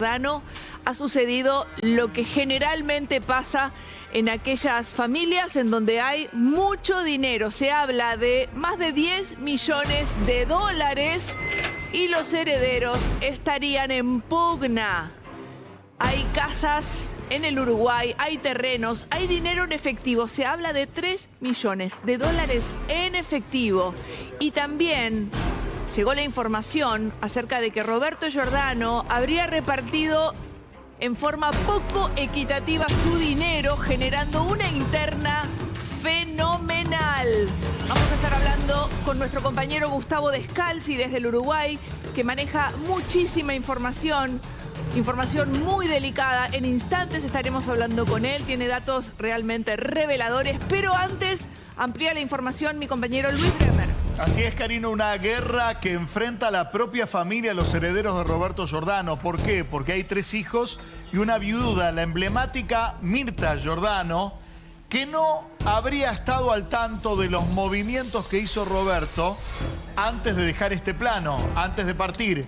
Giordano, ha sucedido lo que generalmente pasa en aquellas familias en donde hay mucho dinero. Se habla de más de 10 millones de dólares y los herederos estarían en pugna. Hay casas en el Uruguay, hay terrenos, hay dinero en efectivo. Se habla de 3 millones de dólares en efectivo. Y también llegó la información acerca de que Roberto Giordano habría repartido en forma poco equitativa su dinero, generando una interna fenomenal. Vamos a estar hablando con nuestro compañero Gustavo Descalzi desde el Uruguay, que maneja muchísima información muy delicada. En instantes estaremos hablando con él, tiene datos realmente reveladores, pero antes amplía la información mi compañero Luis Bremer. Así es, Karina, una guerra que enfrenta a la propia familia, a los herederos de Roberto Giordano. ¿Por qué? Porque hay 3 hijos y una viuda, la emblemática Mirta Giordano, que no habría estado al tanto de los movimientos que hizo Roberto antes de dejar este plano, antes de partir.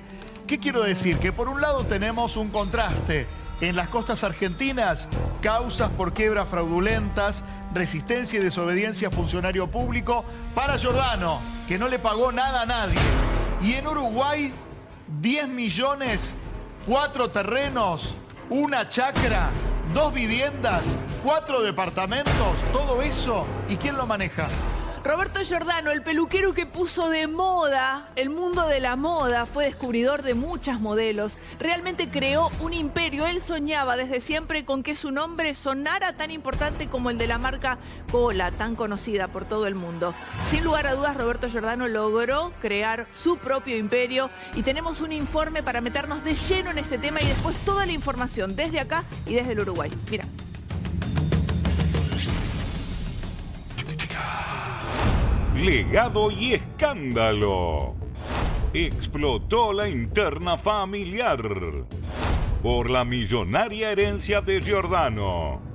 ¿Qué quiero decir? Que por un lado tenemos un contraste. En las costas argentinas, causas por quiebras fraudulentas, resistencia y desobediencia a funcionario público para Giordano, que no le pagó nada a nadie. Y en Uruguay, 10 millones, 4 terrenos, 1 chacra, 2 viviendas, 4 departamentos, todo eso. ¿Y quién lo maneja? Roberto Giordano, el peluquero que puso de moda el mundo de la moda, fue descubridor de muchas modelos. Realmente creó un imperio. Él soñaba desde siempre con que su nombre sonara tan importante como el de la marca Cola, tan conocida por todo el mundo. Sin lugar a dudas, Roberto Giordano logró crear su propio imperio y tenemos un informe para meternos de lleno en este tema y después toda la información desde acá y desde el Uruguay. Mira. Legado y escándalo. Explotó la interna familiar por la millonaria herencia de Giordano.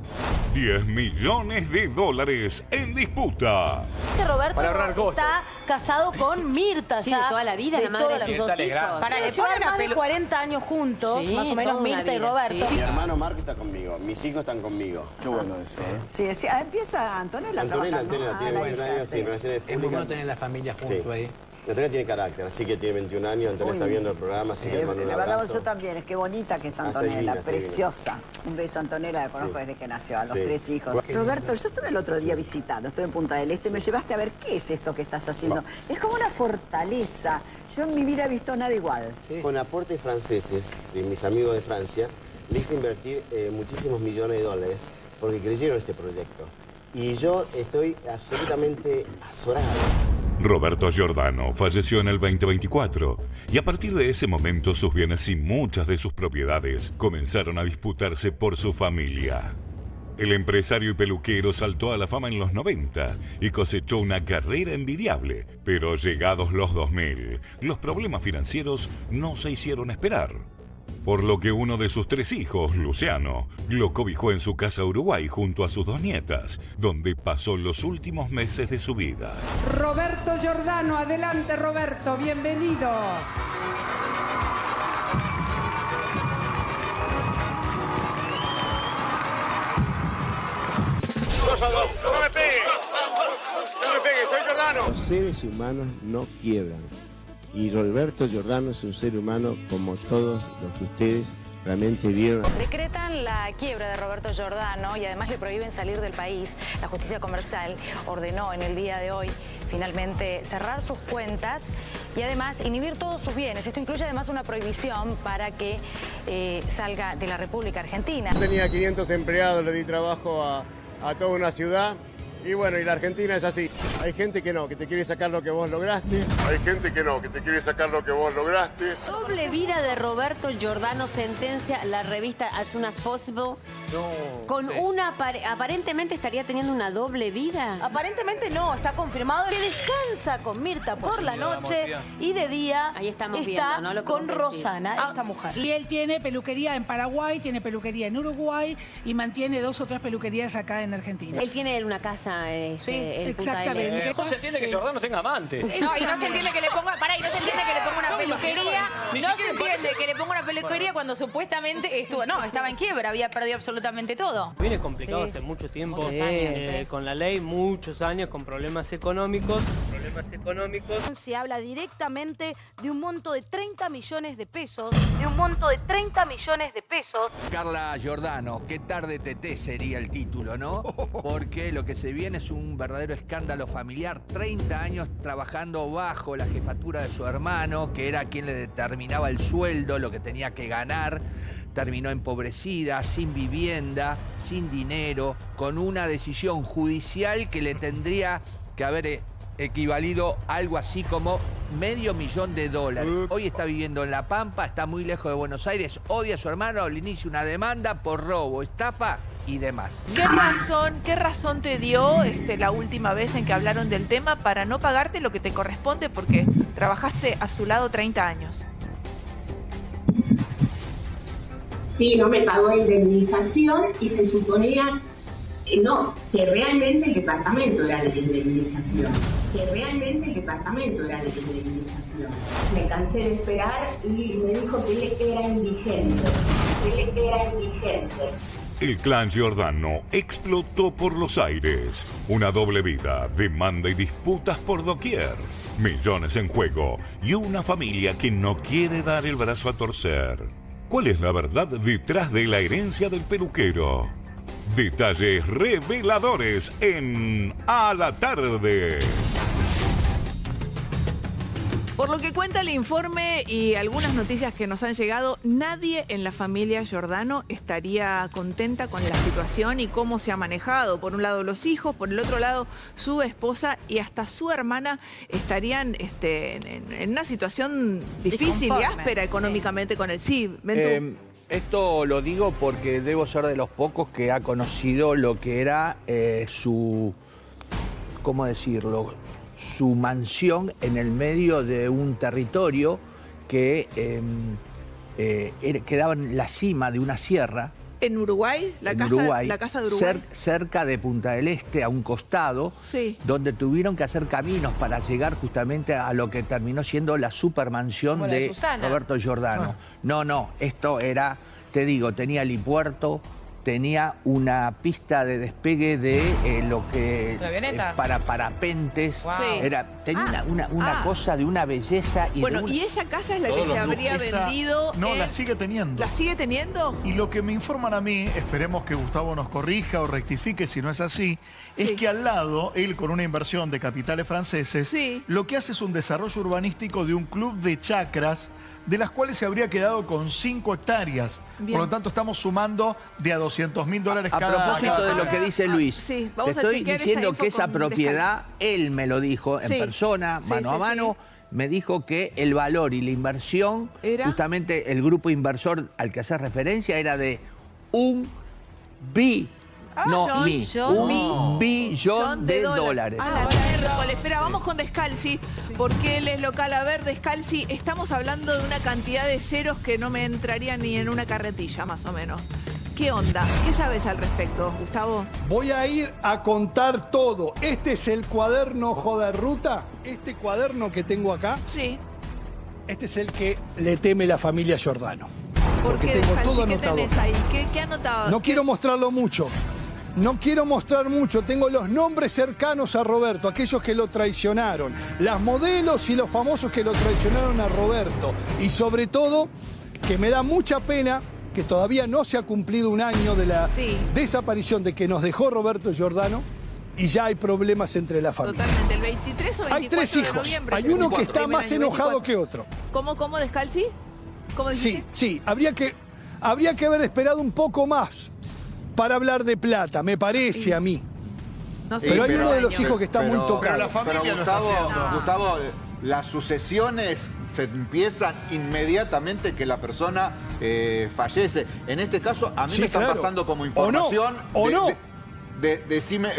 10 millones de dólares en disputa. Roberto está casado con Mirta sí, ya. de toda la vida, la madre de sus 2 hijos. Para que llevan más de 40 años juntos, más o menos Mirta y Roberto. Sí. Mi hermano Marco está conmigo, mis hijos están conmigo. Qué bueno eso, ¿eh? Sí, sí, empieza Antonella. Antonella ¿no? tiene 21 años, sí, relaciones Es muy bueno públicas. tener la familia junto ahí. Antonella tiene carácter, así que tiene 21 años, Antonella está viendo el programa, así que le mando un Le mandamos abrazo. yo también, es que bonita que es está Antonella, divina, está preciosa. Un beso a Antonella, la conozco desde que nació, a los 3 hijos. Bueno. Roberto, yo estuve el otro día visitando, estuve en Punta del Este, me llevaste a ver qué es esto que estás haciendo. Es como una fortaleza. Yo en mi vida he visto nada igual. Sí. Con aportes franceses, de mis amigos de Francia, le hice invertir muchísimos millones de dólares porque creyeron en este proyecto. Y yo estoy absolutamente azorado. Roberto Giordano falleció en el 2024 y a partir de ese momento sus bienes y muchas de sus propiedades comenzaron a disputarse por su familia. El empresario y peluquero saltó a la fama en los 90 y cosechó una carrera envidiable, pero llegados los 2000, los problemas financieros no se hicieron esperar. Por lo que uno de sus 3 hijos, Luciano, lo cobijó en su casa Uruguay junto a sus 2 nietas, donde pasó los últimos meses de su vida. Roberto Giordano, adelante Roberto, bienvenido. Por favor, no me pegue. No me pegue, soy Giordano. Los seres humanos no quiebran. Y Roberto Giordano es un ser humano como todos los que ustedes realmente vieron. Decretan la quiebra de Roberto Giordano y además le prohíben salir del país. La justicia comercial ordenó en el día de hoy finalmente cerrar sus cuentas y además inhibir todos sus bienes. Esto incluye además una prohibición para que salga de la República Argentina. Tenía 500 empleados, le di trabajo a toda una ciudad. Y bueno, y la Argentina es así. Hay gente que no, que te quiere sacar lo que vos lograste. Hay gente que no, que te quiere sacar lo que vos lograste. Doble vida de Roberto Giordano, sentencia la revista As Soon As Possible. Con una, aparentemente estaría teniendo una doble vida. Aparentemente no, está confirmado que descansa con Mirta por la noche y de día Ahí estamos está viendo, ¿no? Lo que con vos decís. Rosana, esta mujer. Y él tiene peluquería en Paraguay, tiene peluquería en Uruguay y mantiene 2 o 3 peluquerías acá en Argentina. Él tiene una casa Sí, en Punta del Este. No se entiende que Giordano tenga amante. No, y no se entiende que le ponga, pará, y no se entiende que le ponga una peluquería. No se entiende que le ponga una peluquería cuando supuestamente estaba en quiebra, había perdido absolutamente todo. Viene complicado hace mucho tiempo, Muchos años, con la ley, muchos años, con problemas económicos. Se habla directamente de un monto de 30 millones de pesos. Carla Giordano, qué tarde Teté sería el título, ¿no? Porque lo que se viene es un verdadero escándalo familiar. 30 años trabajando bajo la jefatura de su hermano, que era quien le determinaba el sueldo, lo que tenía que ganar. Terminó empobrecida, sin vivienda, sin dinero, con una decisión judicial que le tendría que haber equivalido algo así como $500,000. Hoy está viviendo en La Pampa, está muy lejos de Buenos Aires, odia a su hermano, le inicia una demanda por robo, estafa y demás. ¿Qué razón te dio la última vez en que hablaron del tema para no pagarte lo que te corresponde porque trabajaste a su lado 30 años? Sí, no me pagó indemnización y se suponía que realmente el departamento era de la indemnización. Me cansé de esperar y me dijo que él era indigente. El clan Giordano explotó por los aires. Una doble vida, demanda y disputas por doquier. Millones en juego y una familia que no quiere dar el brazo a torcer. ¿Cuál es la verdad detrás de la herencia del peluquero? Detalles reveladores en A la Tarde. Por lo que cuenta el informe y algunas noticias que nos han llegado, nadie en la familia Giordano estaría contenta con la situación y cómo se ha manejado. Por un lado los hijos, por el otro lado su esposa y hasta su hermana estarían en una situación difícil y áspera económicamente con el CIB. Esto lo digo porque debo ser de los pocos que ha conocido lo que era ¿cómo decirlo? Su mansión en el medio de un territorio que quedaba en la cima de una sierra. ¿En Uruguay? La casa de Uruguay. Cerca de Punta del Este, a un costado, sí, donde tuvieron que hacer caminos para llegar justamente a lo que terminó siendo la supermansión de Roberto Giordano. No, esto era, te digo, tenía helipuerto, tenía una pista de despegue de lo que para parapentes. Wow. Tenía una cosa de una belleza. Y y esa casa es la que se habría vendido. No, la sigue teniendo. ¿La sigue teniendo? Y lo que me informan a mí, esperemos que Gustavo nos corrija o rectifique si no es así, es que al lado, él con una inversión de capitales franceses, lo que hace es un desarrollo urbanístico de un club de chacras, de las cuales se habría quedado con 5 hectáreas. Bien. Por lo tanto, estamos sumando de a $200,000 cada. A propósito de lo que dice Luis, te estoy diciendo que esa propiedad, él me lo dijo en persona, mano a mano, me dijo que el valor y la inversión, justamente el grupo inversor al que hace referencia, era de $1 billón de dólares. Espera, vamos con Descalzi, porque él es local. A ver, Descalzi, estamos hablando de una cantidad de ceros que no me entraría ni en una carretilla, más o menos. ¿Qué onda? ¿Qué sabes al respecto, Gustavo? Voy a ir a contar todo. Este es el cuaderno Joda Ruta. Este cuaderno que tengo acá. Sí. Este es el que le teme la familia Giordano. Porque tengo todo anotado. ¿Qué tenés ahí? ¿Qué anotabas? No quiero mostrarlo mucho. No quiero mostrar mucho, tengo los nombres cercanos a Roberto, aquellos que lo traicionaron, las modelos y los famosos que lo traicionaron a Roberto. Y sobre todo, que me da mucha pena que todavía no se ha cumplido un año de la desaparición de que nos dejó Roberto Giordano y ya hay problemas entre la familia. Totalmente, el 23 o 24 hay 3 hijos, de noviembre. Hay uno que está más enojado que otro. ¿Cómo, Descalzi? ¿Cómo dijiste? Sí, habría que haber esperado un poco más para hablar de plata, me parece a mí. No sé, pero hay uno de los hijos que está muy tocado. Pero Gustavo, las sucesiones se empiezan inmediatamente que la persona fallece. En este caso, a mí me están pasando como información. Decime,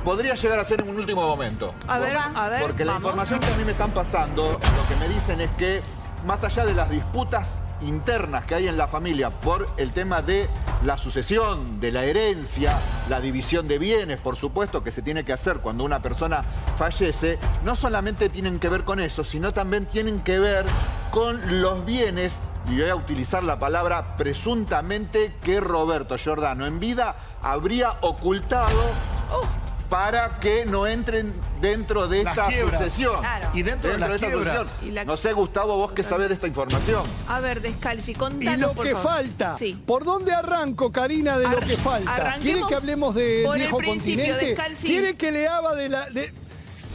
podría llegar a ser en un último momento. A ver. Porque la información que a mí me están pasando, lo que me dicen es que más allá de las disputas internas que hay en la familia por el tema de la sucesión, de la herencia, la división de bienes, por supuesto, que se tiene que hacer cuando una persona fallece, no solamente tienen que ver con eso, sino también tienen que ver con los bienes, y voy a utilizar la palabra presuntamente, que Roberto Giordano en vida habría ocultado para que no entren dentro de esta sucesión. Claro. Y dentro de las quiebras. No sé, Gustavo, vos qué sabés de esta información. A ver, Descalzi, contanos, Y lo por que favor. falta. Sí. ¿Por dónde arranco, Karina, de lo que falta? Arranquemos ¿Quiere que hablemos del por el viejo principio, continente? Descalzi. ¿Quiere que le haga de la...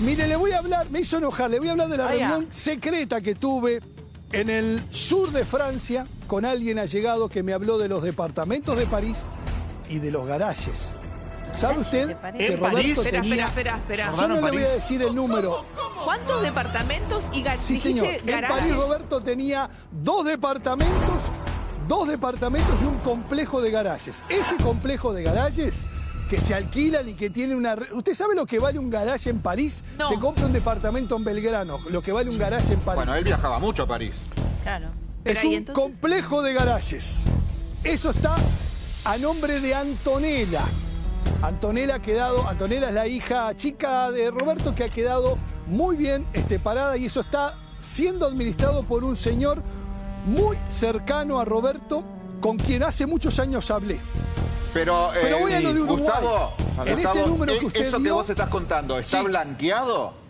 Mire, le voy a hablar, me hizo enojar, le voy a hablar de la reunión secreta que tuve en el sur de Francia con alguien allegado que me habló de los departamentos de París y de los garajes. ¿Sabe usted que ¿En Roberto París? tenía... Espera. Yo no le voy a decir el número. ¿Cuántos departamentos y garajes? Sí, señor. En París Roberto tenía 2 departamentos y un complejo de garajes. Ese complejo de garajes que se alquilan y que tiene una... ¿Usted sabe lo que vale un garaje en París? No. Se compra un departamento en Belgrano, lo que vale un garaje en París. Bueno, él viajaba mucho a París. Claro. Es un complejo de garajes. Eso está a nombre de Antonella. Antonella es la hija chica de Roberto que ha quedado muy bien parada y eso está siendo administrado por un señor muy cercano a Roberto con quien hace muchos años hablé. Pero voy a lo de Uruguay. Gustavo, En ese número que usted eso que dio, vos estás contando, ¿está blanqueado?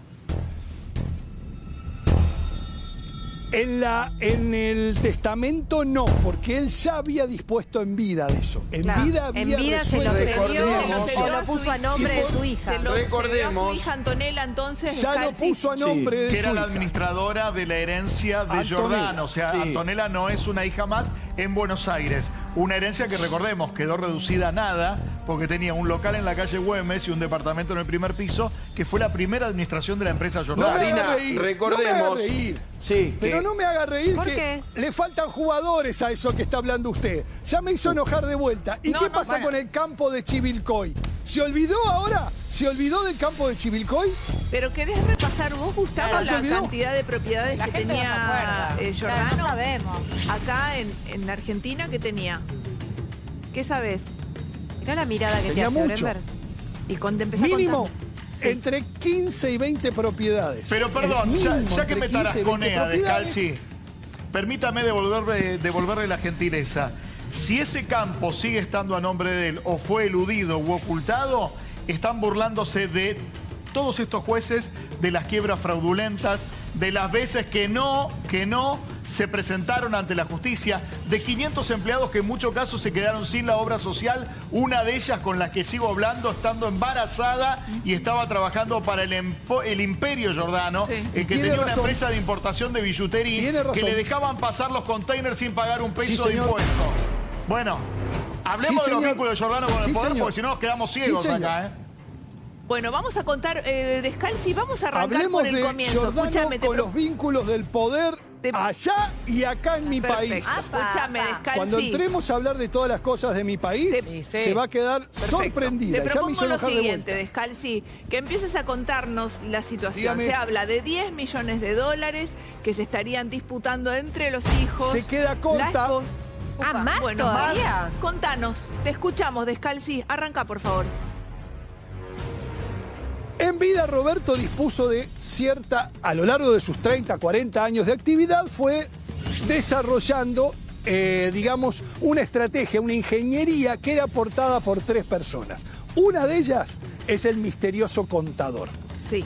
En el testamento no, porque él ya había dispuesto en vida de eso. En vida había se lo resuelto. cedió, lo puso a nombre de su hija. Se lo cedió a su hija Antonella, entonces. Ya lo Descalzi. puso a nombre de que su era la hija. administradora de la herencia de Antonella. Giordano. O sea, Antonella no es una hija más en Buenos Aires. Una herencia que, recordemos, quedó reducida a nada porque tenía un local en la calle Güemes y un departamento en el primer piso, que fue la primera administración de la empresa Giordano. recordemos. Pero no me haga reír ¿Por que qué? le faltan jugadores a eso que está hablando usted. Ya me hizo enojar de vuelta. ¿Y qué pasa con el campo de Chivilcoy? ¿Se olvidó ahora? ¿Se olvidó del campo de Chivilcoy? Pero ¿querés repasar vos, Gustavo, ¿se la olvidó? cantidad de propiedades que tenía Giordano? Claro, no sabemos. Acá en Argentina, ¿qué tenía? ¿Qué sabés? Mirá la mirada que Tenía te hace, mucho. Brenberg. Y empezá Mínimo contando. entre 15 y 20 propiedades. Pero perdón, ya que me tarasconea, Descalzi. Descalzi, permítame devolverle la gentileza. Si ese campo sigue estando a nombre de él o fue eludido u ocultado, están burlándose de todos estos jueces, de las quiebras fraudulentas, de las veces que no se presentaron ante la justicia, de 500 empleados que en muchos casos se quedaron sin la obra social, una de ellas con la que sigo hablando estando embarazada y estaba trabajando para el Imperio Giordano, que tenía una empresa de importación de billutería que le dejaban pasar los containers sin pagar un peso de impuesto. Bueno, hablemos de los vínculos de Giordano con el poder, porque si no nos quedamos ciegos acá, ¿eh? Bueno, vamos a contar, Descalzi, vamos a arrancar Hablemos por el de comienzo. Giordano Escúchame, con los vínculos del poder allá y acá en mi país. Escúchame, Descalzi. Cuando entremos a hablar de todas las cosas de mi país, se va a quedar sorprendida. Te Ya me hizo propongo lo enojar de siguiente, vuelta. Descalzi, que empieces a contarnos la situación. Dígame. Se habla de 10 millones de dólares que se estarían disputando entre los hijos. Se queda corta. ¿más bueno, todavía? Contanos, te escuchamos, Descalzi. Arranca, por favor. En vida, Roberto dispuso de a lo largo de sus 30, 40 años de actividad, fue desarrollando, digamos, una estrategia, una ingeniería que era aportada por 3 personas. Una de ellas es el misterioso contador. Sí.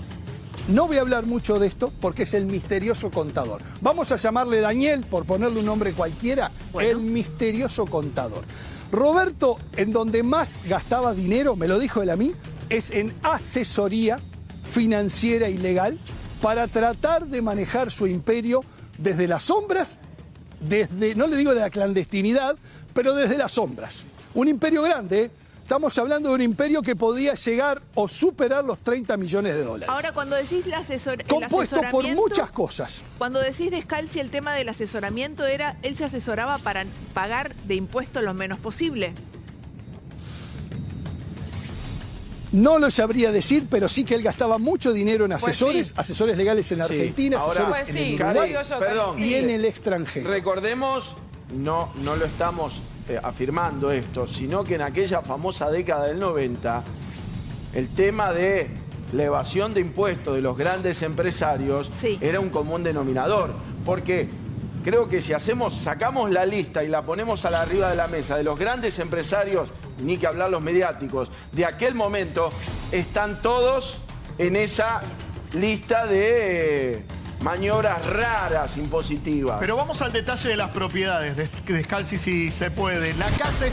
No voy a hablar mucho de esto porque es el misterioso contador. Vamos a llamarle Daniel, por ponerle un nombre cualquiera, el misterioso contador. Roberto, en donde más gastaba dinero, me lo dijo él a mí, es en asesoría financiera y legal para tratar de manejar su imperio desde las sombras, no le digo de la clandestinidad, pero desde las sombras. Un imperio grande, ¿eh? Estamos hablando de un imperio que podía llegar o superar los 30 millones de dólares. Ahora, cuando decís el compuesto por asesoramiento, muchas cosas. Cuando decís, Descalzi, el tema del asesoramiento era, él se asesoraba para pagar de impuestos lo menos posible. No lo sabría decir, pero sí que él gastaba mucho dinero en asesores, asesores legales en Argentina, asesores en el Uruguay y en el extranjero. Recordemos, no lo estamos afirmando esto, sino que en aquella famosa década del 90, el tema de la evasión de impuestos de los grandes empresarios era un común denominador. Porque creo que si sacamos la lista y la ponemos a la arriba de la mesa de los grandes empresarios, ni que hablar los mediáticos, de aquel momento, están todos en esa lista de maniobras raras, impositivas. Pero vamos al detalle de las propiedades, Descalzi, si se puede. La casa,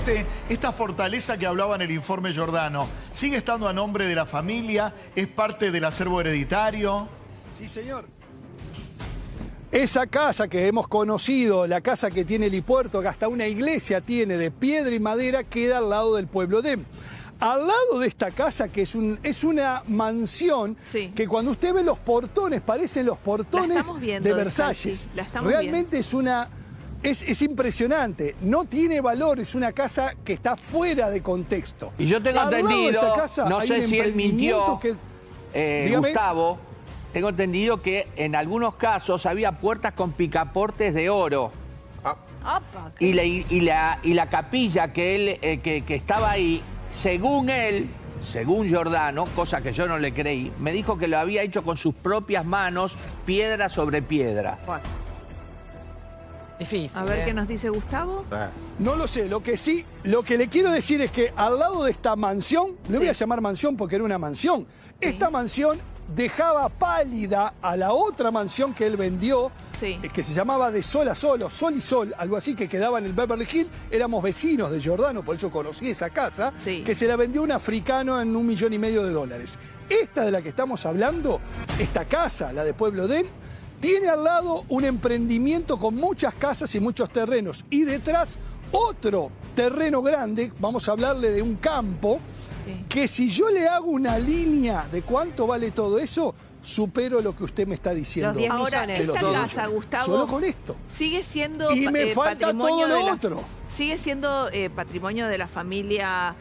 esta fortaleza que hablaba en el informe Giordano, ¿sigue estando a nombre de la familia? ¿Es parte del acervo hereditario? Sí, señor. Esa casa que hemos conocido, la casa que tiene Helipuerto, que hasta una iglesia tiene de piedra y madera, queda al lado del pueblo de... Al lado de esta casa, que es una mansión, que cuando usted ve los portones, parecen los portones de Versalles. Realmente es impresionante. No tiene valor, es una casa que está fuera de contexto. Y yo tengo entendido, no sé si él mintió, Gustavo, tengo entendido que en algunos casos había puertas con picaportes de oro. Y la capilla que él que estaba ahí, según él, según Giordano, cosa que yo no le creí, me dijo que lo había hecho con sus propias manos, piedra sobre piedra. Bueno. Difícil. A ver qué nos dice Gustavo. No lo sé, lo que le quiero decir es que al lado de esta mansión, le voy a llamar mansión porque era una mansión, esta mansión dejaba pálida a la otra mansión que él vendió, que se llamaba De Sol a Sol, o Sol y Sol, algo así, que quedaba en el Beverly Hills. Éramos vecinos de Giordano, por eso conocí esa casa, que se la vendió un africano en $1,5 millones de dólares. Esta de la que estamos hablando, esta casa, la de Pueblo de... tiene al lado un emprendimiento con muchas casas y muchos terrenos. Y detrás otro terreno grande, vamos a hablarle de un campo, que si yo le hago una línea de cuánto vale todo eso, supero lo que usted me está diciendo. Los 10 Ahora, millones. esa casa, Gustavo, solo con esto. Sigue siendo Y me falta patrimonio todo lo de otro. Sigue siendo patrimonio de la familia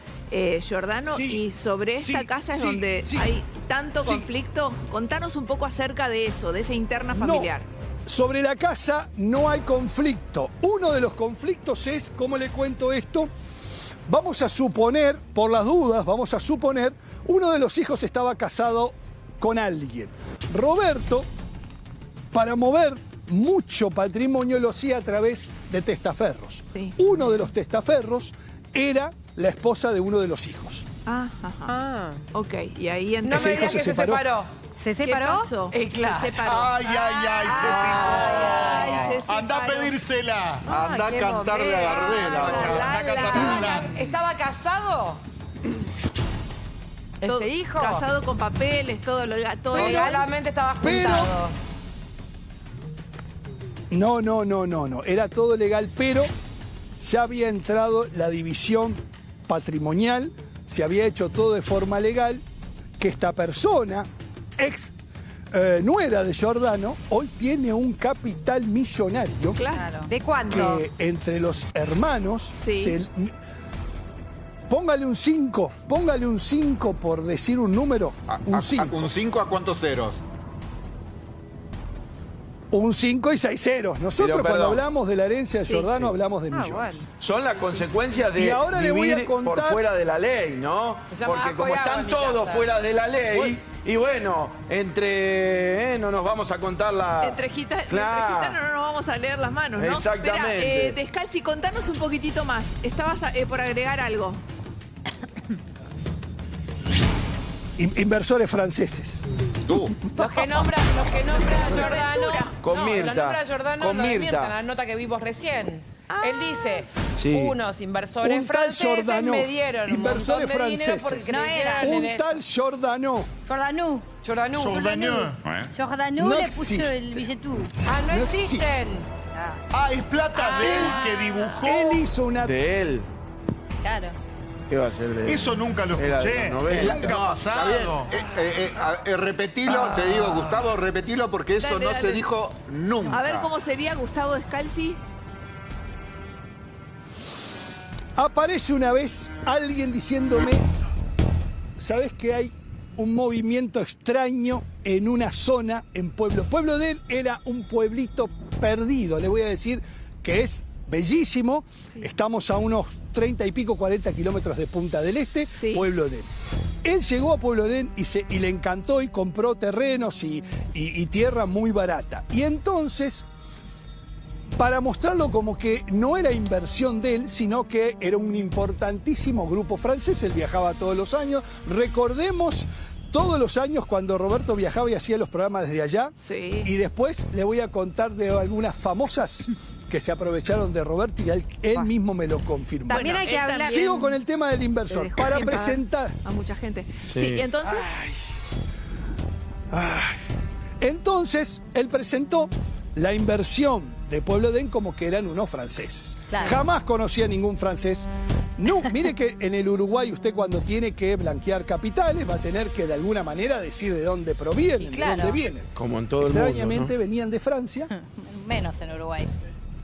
Giordano, y sobre esta casa es donde hay tanto conflicto. Contanos un poco acerca de eso, de esa interna familiar. No, sobre la casa no hay conflicto. Uno de los conflictos es, ¿cómo le cuento esto? Vamos a suponer, por las dudas, vamos a suponer, uno de los hijos estaba casado con alguien. Roberto, para mover mucho patrimonio, lo hacía a través de testaferros. Uno de los testaferros era la esposa de uno de los hijos. Ok, y ahí No me digas que se separó. ¿Se separó? ¿Qué pasó? Claro. Se separó. Ay, se picó. Anda a pedírsela. Anda a cantarle a Gardela. ¿Estaba casado? ¿Ese hijo? Casado con papeles, todo legal. Solamente estaba juntado. No. Era todo legal, pero ya había entrado la división patrimonial, se había hecho todo de forma legal, que esta persona, nuera de Giordano, hoy tiene un capital millonario. Claro. ¿De cuánto? Que entre los hermanos, póngale un 5 por decir un número. Un 5. ¿Un 5 a cuántos ceros? Un 5 y 6 ceros. Nosotros cuando hablamos de la herencia de Giordano hablamos de millones. Bueno. Son las consecuencias de vivir por fuera de la ley, ¿no? Porque como están todos fuera de la ley, y bueno, no nos vamos a contar la... Entre gitanos no nos vamos a leer las manos, ¿no? Exactamente. Espera, Descalzi, contanos un poquitito más. Estabas por agregar algo. Inversores franceses. Los que nombra Giordano. Con Mirta. Los nombra Giordano, con Mirta, la nota que vimos recién. Él dice, unos inversores Un tal franceses Giordano, me dieron un montón de dinero porque creyeran en Un tal Giordano. Giordano No le puso existe. el billetú. no existen. Es plata de él que dibujó. Él hizo una... De él. Claro. ¿Qué va a ser de él? Eso nunca lo Era de escuché. los 90. Nunca ha pasado. Repetilo, te digo, Gustavo, repetilo porque eso Dale, no dale. se dijo nunca. A ver cómo sería Gustavo Descalzi. Aparece una vez alguien diciéndome, ¿sabés que hay un movimiento extraño en una zona en Pueblo? Pueblo de Él era un pueblito perdido, le voy a decir que es bellísimo. Sí. Estamos a unos 30 y pico, 40 kilómetros de Punta del Este, sí. Pueblo de Él. Él llegó a Pueblo de Él y le encantó y compró terrenos y tierra muy barata. Y entonces, para mostrarlo como que no era inversión de él, sino que era un importantísimo grupo francés, él viajaba todos los años. Recordemos todos los años cuando Roberto viajaba y hacía los programas desde allá. Sí. Y después le voy a contar de algunas famosas que se aprovecharon de Roberto y él mismo me lo confirmó. También hay que hablar. Sigo con el tema del inversor. Para presentar a mucha gente. Sí, entonces. Entonces, él presentó la inversión de Pueblo de Él como que eran unos franceses. Claro. Jamás conocí a ningún francés. No, mire que en el Uruguay usted cuando tiene que blanquear capitales va a tener que de alguna manera decir de dónde provienen, claro, de dónde vienen. Como en todo el mundo, extrañamente, ¿no? Venían de Francia. Menos en Uruguay.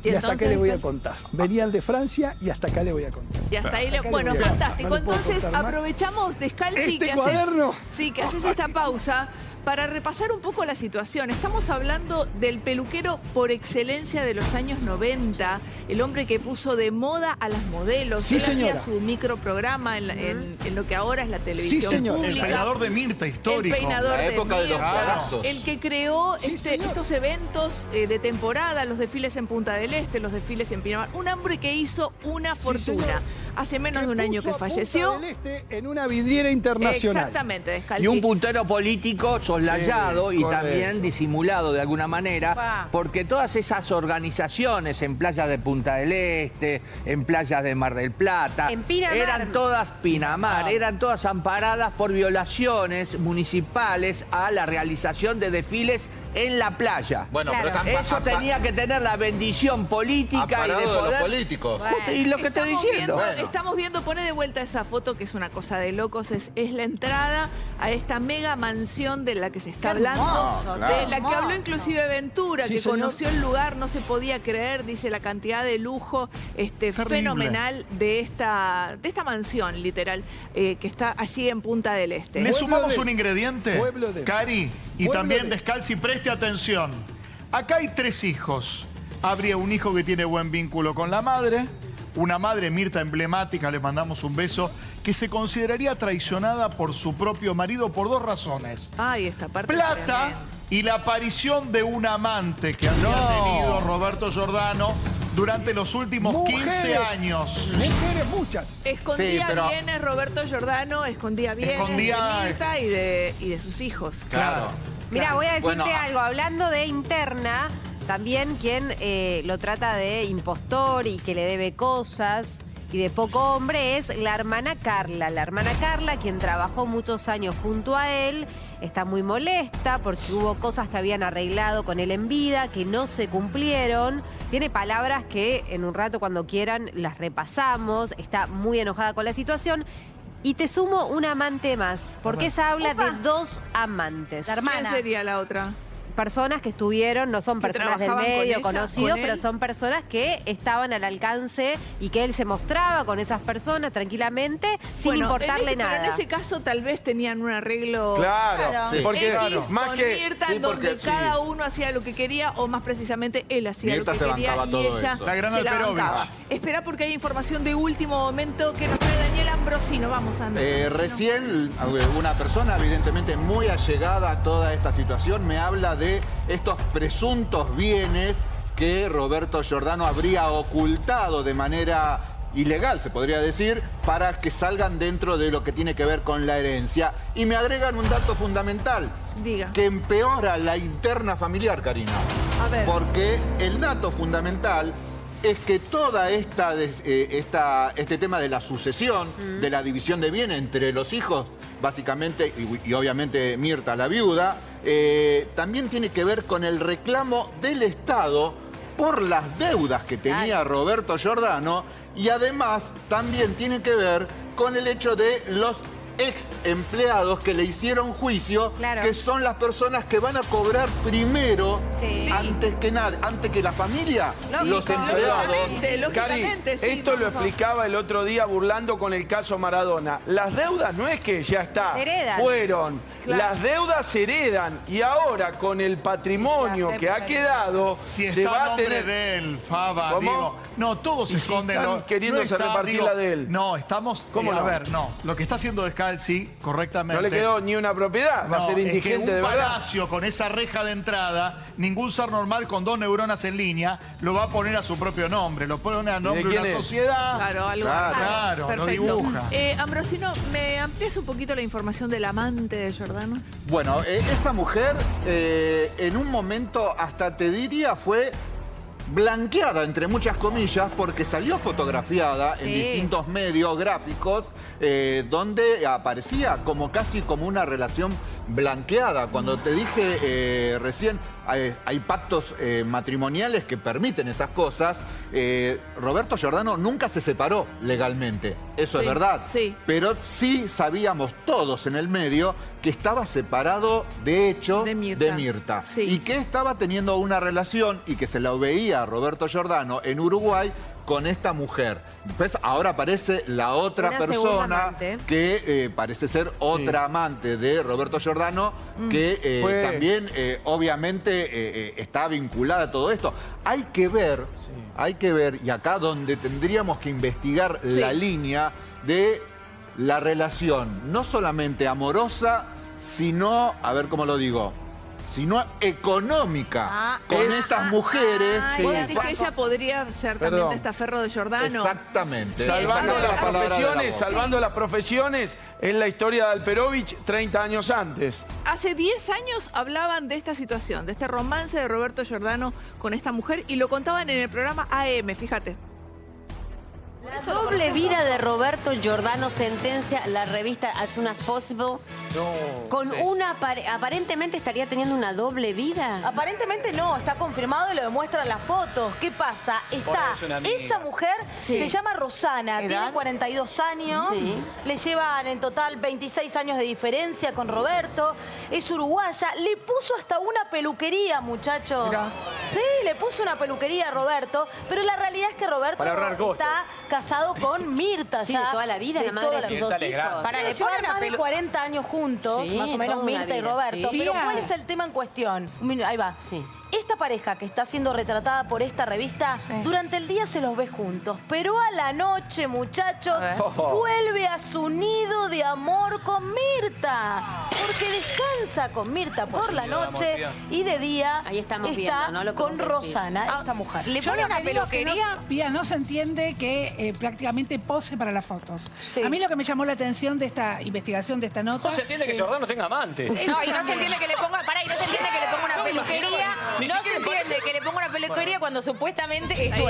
Y hasta acá le voy a contar. Venían de Francia y hasta acá le voy a contar. Y hasta ahí bueno, fantástico. Entonces aprovechamos, Descalzi, que haces esta pausa para repasar un poco la situación. Estamos hablando del peluquero por excelencia de los años 90, el hombre que puso de moda a las modelos. Sí, él señora. Hacía su microprograma en lo que ahora es la televisión, sí, señor, pública. El peinador de Mirta histórico. El peinador la época de de los palazos. El que creó estos eventos de temporada, los desfiles en Punta del Este, los desfiles en Pinamar. Un hombre que hizo una fortuna. Hace menos de un año que falleció. Punta del Este en una vidriera internacional. Exactamente, Descalzi. Y un puntero político soslayado y también disimulado de alguna manera, porque todas esas organizaciones en playas de Punta del Este, en playas de Mar del Plata, en Pinamar, eran todas Pinamar, eran todas amparadas por violaciones municipales a la realización de desfiles en la playa. Bueno, claro, pero eso tenía que tener la bendición política y de poder. De los políticos. Bueno, y lo que estoy diciendo. Estamos viendo, pone de vuelta esa foto que es una cosa de locos, es la entrada a esta mega mansión de la que se está hablando, de la que habló inclusive Ventura, que conoció el lugar, no se podía creer, dice la cantidad de lujo fenomenal de esta mansión, literal, que está allí en Punta del Este. Le sumamos un ingrediente, Cari, y también Descalzi, preste atención. Acá hay 3 hijos. Habría un hijo que tiene buen vínculo con la madre, una madre, Mirta, emblemática, le mandamos un beso, que se consideraría traicionada por su propio marido por 2 razones. Ay, esta parte plata y la aparición de un amante que había tenido Roberto Giordano durante los últimos 15 años. Mujeres muchas. Escondía bienes Roberto Giordano, escondía bienes de Mirta y de sus hijos. Claro. Mira, voy a decirte algo. Hablando de interna, también quien lo trata de impostor y que le debe cosas y de poco hombre es la hermana Carla. La hermana Carla, quien trabajó muchos años junto a él, está muy molesta porque hubo cosas que habían arreglado con él en vida que no se cumplieron. Tiene palabras que en un rato, cuando quieran, las repasamos. Está muy enojada con la situación. Y te sumo un amante más, porque ella habla de 2 amantes. La hermana. ¿Quién sería la otra? Personas que estuvieron, no son personas del medio conocidos, pero son personas que estaban al alcance y que él se mostraba con esas personas tranquilamente sin importarle nada. Pero en ese caso tal vez tenían un arreglo. Claro, porque más que Mirta, donde cada uno hacía lo que quería, o más precisamente él hacía Mirta lo que quería y ella la gran se la bancaba. Espera, porque hay información de último momento que nos trae Daniel Ambrosino. Vamos, Andrés. Recién una persona evidentemente muy allegada a toda esta situación me habla de estos presuntos bienes que Roberto Giordano habría ocultado de manera ilegal, se podría decir, para que salgan dentro de lo que tiene que ver con la herencia. Y me agregan un dato fundamental, que empeora la interna familiar, Karina. A ver. Porque el dato fundamental es que toda este tema de la sucesión, de la división de bienes entre los hijos, básicamente, y obviamente Mirta, la viuda, también tiene que ver con el reclamo del Estado por las deudas que tenía Roberto Giordano, y además también tiene que ver con el hecho de los ex empleados que le hicieron juicio, que son las personas que van a cobrar primero, antes que nada, antes que la familia, los empleados. Cari, esto lo explicaba el otro día burlando con el caso Maradona. Las deudas no es que ya está, fueron. Las deudas se heredan y ahora con el patrimonio que ha quedado, se va a tener... de él, Faba, digo, no, todos se esconden. Están queriéndose repartir la de él. No, estamos... a ver, no. Lo que está haciendo Descalzi, correctamente... No le quedó ni una propiedad, va a ser indigente de verdad. Un palacio con esa reja de entrada, ningún ser normal con 2 neuronas en línea lo va a poner a su propio nombre. Lo pone a nombre de una sociedad. Claro, algo. Claro, lo dibuja. Ambrosino, ¿me amplías un poquito la información del amante de Giordano? Bueno, esa mujer en un momento hasta te diría fue blanqueada, entre muchas comillas, porque salió fotografiada en distintos medios gráficos donde aparecía como casi como una relación blanqueada. Cuando te dije recién, hay pactos matrimoniales que permiten esas cosas. Roberto Giordano nunca se separó legalmente, eso es verdad. Pero sí sabíamos todos en el medio que estaba separado, de hecho, de Mirta. Y que estaba teniendo una relación y que se la veía a Roberto Giordano en Uruguay con esta mujer. Después ahora aparece la otra persona que parece ser otra amante de Roberto Giordano, que también obviamente está vinculada a todo esto. Hay que ver, y acá donde tendríamos que investigar la línea de la relación, no solamente amorosa, sino, a ver cómo lo digo, sino económica con estas mujeres. ¿Vos decís que ella podría ser también testaferro de Giordano? Exactamente. Salvando las profesiones, es la historia de Alperovich 30 años antes. Hace 10 años hablaban de esta situación, de este romance de Roberto Giordano con esta mujer y lo contaban en el programa AM, fíjate. La doble vida de Roberto Giordano sentencia la revista As Soon As Possible. Con una aparentemente estaría teniendo una doble vida. Aparentemente no, está confirmado y lo demuestran las fotos. ¿Qué pasa? Está esa mujer, se llama Rosana, tiene 42 años, le llevan en total 26 años de diferencia con Roberto, es uruguaya, le puso hasta una peluquería, muchachos. Sí, le puso una peluquería a Roberto, pero la realidad es que Roberto está casado con Mirta de toda la vida, la madre de sus 2 hijos. Para que llevar más de 40 años juntos, más o menos Mirta y Roberto. Pero ¿cuál es el tema en cuestión? Ahí va. Esta pareja que está siendo retratada por esta revista, durante el día se los ve juntos, pero a la noche, muchachos, vuelve a su nido de amor con Mirta. Porque descansa con Mirta por la noche y de día está con Rosana, esta mujer. Le pone una peluquería. No se entiende que prácticamente pose para las fotos. A mí lo que me llamó la atención de esta investigación, de esta nota... No se entiende que Giordano tenga amante. No, y no se entiende que le ponga... Pará, y no se entiende que le ponga una peluquería. No se entiende que le ponga una peluquería cuando supuestamente estuvo...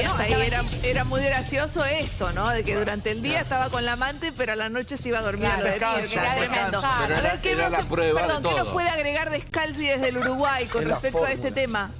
Era muy gracioso esto, ¿no? De que durante el día estaba con la amante, pero a la noche se iba a dormir a lo de Mirta. Tremendo. A ver, ¿qué nos puede agregar Descalzi desde el Uruguay con respecto a este tema?